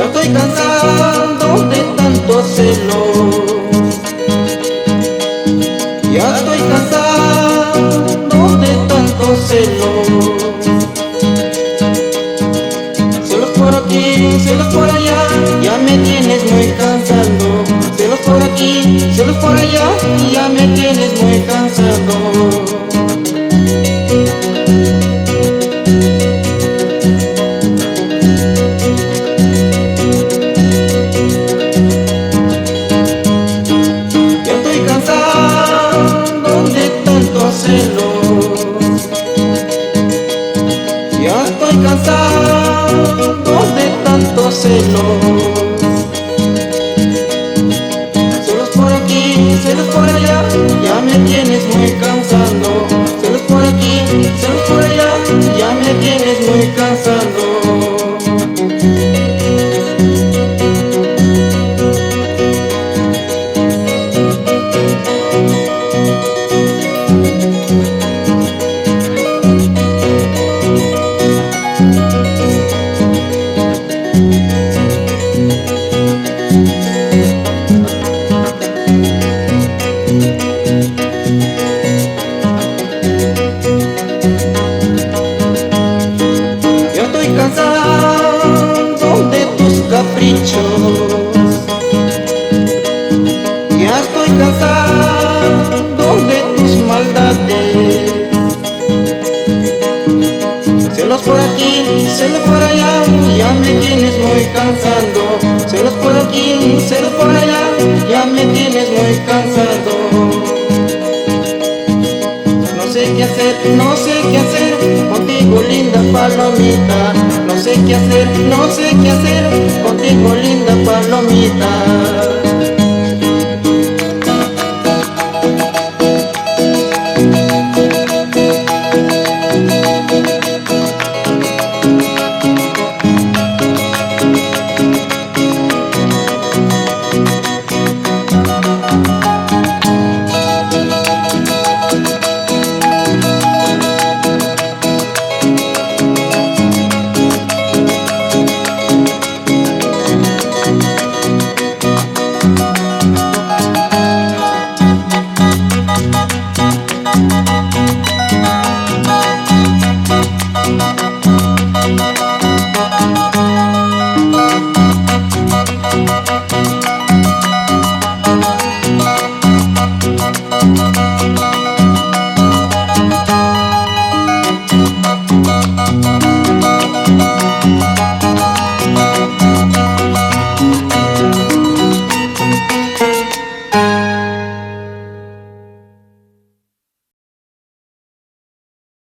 Estoy cansado de tanto celo, ya estoy cansado de tanto celo. Celos por aquí, celos por allá, ya me tienes muy cansado. Celos por aquí, celos por allá, ya me tienes muy cansado. Ya estoy cansado de tanto celos. Celos por aquí, celos por allá, ya me tienes muy cansado. Celos por aquí, celos por allá, ya me tienes muy cansado. Cansado de tus caprichos, ya estoy cansado de tus maldades. Celos por aquí, celos por allá, ya me tienes muy cansado. Celos por aquí, celos por allá, ya me tienes muy cansado. No sé qué hacer, no sé qué hacer contigo, linda palomita. No sé qué hacer, no sé qué hacer contigo,